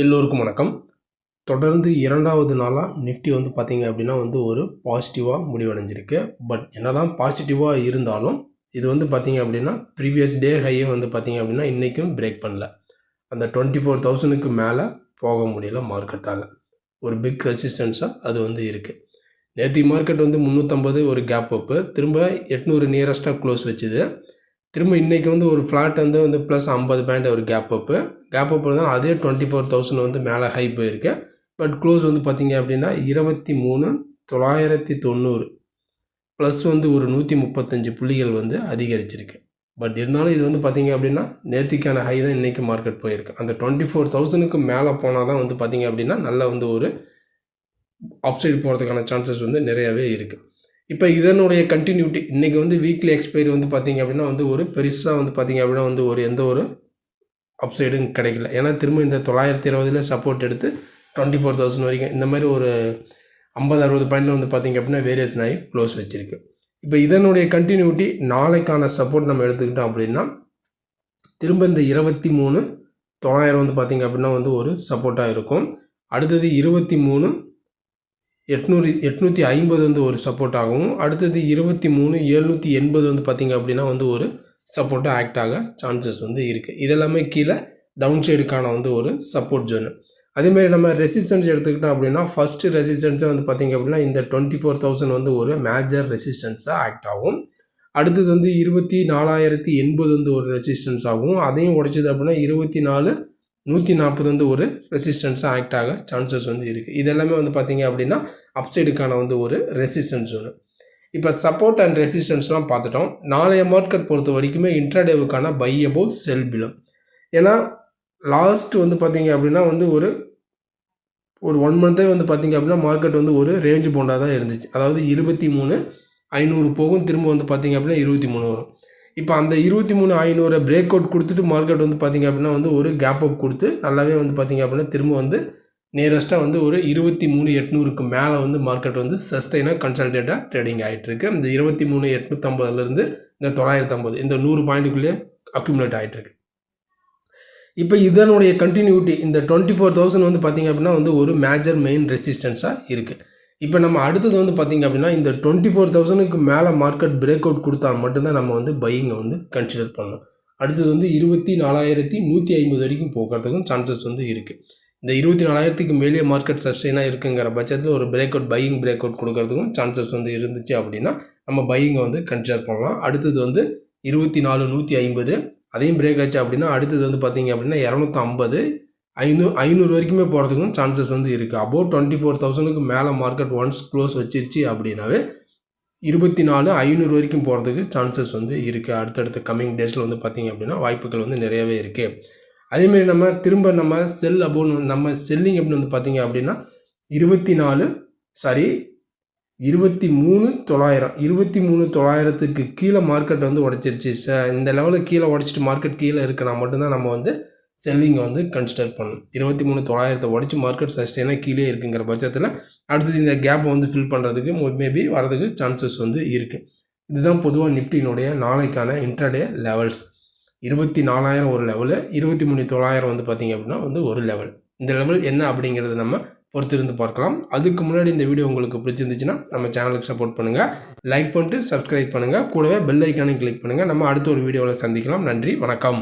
எல்லோருக்கும் வணக்கம். தொடர்ந்து இரண்டாவது நாளாக நிஃப்டி வந்து பார்த்திங்க அப்படின்னா வந்து ஒரு பாசிட்டிவாக முடிவடைஞ்சிருக்கு. பட் என்னதான் பாசிட்டிவாக இருந்தாலும் இது வந்து பார்த்திங்க அப்படின்னா ப்ரீவியஸ் டே ஹையை வந்து பார்த்திங்க அப்படின்னா இன்றைக்கும் பிரேக் பண்ணல. அந்த 24,000க்கு மேலே போக முடியல மார்க்கெட்டால். ஒரு பிக் ரெசிஸ்டன்ஸாக அது வந்து இருக்குது. நேற்று மார்க்கெட் வந்து 350 ஒரு கேப் அப்பு, திரும்ப 800 நியரஸ்ட்டாக க்ளோஸ் வச்சுது. திரும்ப இன்றைக்கி வந்து ஒரு ஃப்ளாட் வந்து ப்ளஸ் 50 பாயிண்ட் ஒரு கேப் அப்பு தான். அதே 24,000 வந்து மேலே ஹை போயிருக்கு. பட் க்ளோஸ் வந்து பார்த்திங்க அப்படின்னா 23,990 ப்ளஸ் வந்து ஒரு 135 புள்ளிகள் வந்து அதிகரிச்சிருக்கு. பட் இருந்தாலும் இது வந்து பார்த்திங்க அப்படின்னா நேற்றுக்கான ஹை தான் இன்றைக்கி மார்க்கெட் போயிருக்கு. அந்த 24,000க்கு மேலே போனால் தான் வந்து பார்த்திங்க அப்படின்னா நல்ல வந்து ஒரு அப்சைடு போகிறதுக்கான சான்சஸ் வந்து நிறையாவே இருக்குது. இப்போ இதனுடைய கண்டினியூட்டி இன்றைக்கி வந்து வீக்லி எக்ஸ்பைரி வந்து பார்த்திங்க அப்படின்னா வந்து ஒரு பெருசாக வந்து பார்த்திங்க அப்படின்னா வந்து ஒரு எந்த ஒரு அப்சைடும் கிடைக்கல. ஏன்னா திரும்ப இந்த 920 சப்போர்ட் எடுத்து 24,000 வரைக்கும் இந்த மாதிரி ஒரு 50-60 பாயிண்டில் வந்து பார்த்திங்க அப்படின்னா வேரியேஷன் ஆகி க்ளோஸ் வச்சுருக்கு. இப்போ இதனுடைய கண்டினியூட்டி நாளைக்கான சப்போர்ட் நம்ம எடுத்துக்கிட்டோம் அப்படின்னா திரும்ப இந்த 23,900 வந்து பார்த்திங்க அப்படின்னா வந்து ஒரு சப்போர்ட்டாக இருக்கும். அடுத்தது 23,850 வந்து ஒரு சப்போர்ட் ஆகும். அடுத்தது 23,780 வந்து பார்த்திங்க அப்படின்னா வந்து ஒரு சப்போர்ட்டாக ஆக்ட் ஆக சான்சஸ் வந்து இருக்குது. இதெல்லாமே கீழே டவுன் சைடுக்கான வந்து ஒரு சப்போர்ட் ஜோனு. அதேமாதிரி நம்ம ரெசிஸ்டன்ஸ் எடுத்துக்கிட்டோம் அப்படின்னா ஃபஸ்ட்டு ரெசிஸ்டன்ஸை வந்து பார்த்திங்க அப்படின்னா இந்த 24,000 வந்து ஒரு மேஜர் ரெசிஸ்டன்ஸாக ஆக்ட் ஆகும். அடுத்தது வந்து 24,080 வந்து ஒரு ரெசிஸ்டன்ஸ் ஆகும். அதையும் உடைச்சது அப்படின்னா 24,140 வந்து ஒரு ரெசிஸ்டன்ஸாக ஆக்ட் ஆக சான்சஸ் வந்து இருக்குது. இதெல்லாமே வந்து பார்த்திங்க அப்படின்னா அப்சைடுக்கான வந்து ஒரு ரெசிஸ்டன்ஸ் ஜோனு. இப்போ சப்போர்ட் அண்ட் ரெசிஸ்டன்ஸ்லாம் பார்த்துட்டோம். நாளைய மார்க்கெட் பொறுத்த வரைக்குமே இன்ட்ராடேவுக்கான பை அபோவ் செல் பிலோ. ஏன்னா லாஸ்ட் வந்து பார்த்திங்க அப்படின்னா வந்து ஒரு 1 மந்த்தே வந்து பார்த்திங்க அப்படின்னா மார்க்கெட் வந்து ஒரு ரேஞ்ச் போண்டாக தான் இருந்துச்சு. அதாவது 23,500 போகும், திரும்ப வந்து பார்த்திங்க அப்படின்னா 23 வரும். இப்போ அந்த 23,500 பிரேக் அவுட் கொடுத்துட்டு மார்க்கெட் வந்து பார்த்திங்க அப்படின்னா வந்து ஒரு கேப் அப் கொடுத்து நல்லாவே வந்து பார்த்திங்க அப்படின்னா திரும்ப வந்து நியரஸ்ட்டாக வந்து ஒரு 23,800க்கு மேலே வந்து மார்க்கெட் வந்து சஸ்டைனாக கன்சல்டேட்டாக ட்ரேடிங் ஆகிட்டுருக்கு. இந்த 23,850 இந்த 950 இந்த 100 பாயிண்ட்டுக்குள்ளேயே அக்யூமுலேட் ஆகிட்டுருக்கு. இப்போ இதனுடைய கண்டினியூட்டி இந்த 24,000 வந்து பார்த்திங்க அப்படின்னா வந்து ஒரு மேஜர் மெயின் ரெசிஸ்டன்ஸாக இருக்குது. இப்போ நம்ம அடுத்தது வந்து பார்த்திங்க அப்படின்னா இந்த 24,000க்கு மேலே மார்க்கெட் பிரேக் அவுட் கொடுத்தா மட்டும்தான் நம்ம வந்து பையிங்கை வந்து கன்சிடர் பண்ணணும். அடுத்தது வந்து 24,150 வரைக்கும் போகிறதுக்கும் சான்சஸ் வந்து இருக்குது. இந்த 24,000க்கு மேலே மார்க்கெட் சஸ்டெயினாக இருக்குங்கிற பட்சத்தில் ஒரு break out buying break out கொடுக்கறதுக்கும் சான்சஸ் வந்து இருந்துச்சு அப்படின்னா நம்ம பையிங்கை வந்து கன்சிடர் பண்ணலாம். அடுத்தது வந்து 24,150 அதையும் பிரேக் ஆச்சு அப்படின்னா அடுத்தது வந்து பார்த்திங்க அப்படின்னா 250 500 வரைக்குமே போகிறதுக்கும் சான்சஸ் வந்து இருக்குது. அபோவ் 24,000க்கு மேலே மார்க்கெட் ஒன்ஸ் க்ளோஸ் வச்சிருச்சு அப்படின்னாவே 24,500 வரைக்கும் போகிறதுக்கு சான்சஸ் வந்து இருக்குது. அடுத்தடுத்த கம்மிங் டேஸில் வந்து பார்த்திங்க அப்படின்னா வாய்ப்புகள் வந்து நிறையவே இருக்குது. அதேமாரி நம்ம திரும்ப நம்ம செல் அபோவ் நம்ம செல்லிங் அப்படின்னு வந்து பார்த்திங்க அப்படின்னா 23,900 கீழே மார்க்கெட் வந்து உடச்சிருச்சு. இந்த லெவலுக்கு கீழே உடச்சிட்டு மார்க்கெட் கீழே இருக்குன்னா மட்டும்தான் நம்ம வந்து செல்லிங்கை வந்து கன்சிடர் பண்ணணும். 23,900 உடச்சி மார்க்கெட் சஸ்டெயினாக கீழே இருக்குங்கிற பட்சத்தில் அடுத்தது இந்த கேப்பை வந்து ஃபில் பண்ணுறதுக்கு மேபி வரதுக்கு சான்சஸ் வந்து இருக்குது. இதுதான் பொதுவாக நிஃப்டியினுடைய நாளைக்கான இன்ட்ராடே லெவல்ஸ். 24,000 ஒரு லெவலு, 23,900 வந்து பார்த்திங்க அப்படின்னா வந்து ஒரு லெவல். இந்த லெவல் என்ன அப்படிங்கிறது நம்ம பொறுத்திருந்து பார்க்கலாம். அதுக்கு முன்னாடி இந்த வீடியோ உங்களுக்கு பிடிச்சிருந்துச்சுன்னா நம்ம சேனலுக்கு சப்போர்ட் பண்ணுங்கள், லைக் பண்ணிட்டு சப்ஸ்கிரைப் பண்ணுங்கள், கூடவே பெல் ஐக்கானையும் கிளிக் பண்ணுங்கள். நம்ம அடுத்த ஒரு வீடியோவில் சந்திக்கலாம். நன்றி, வணக்கம்.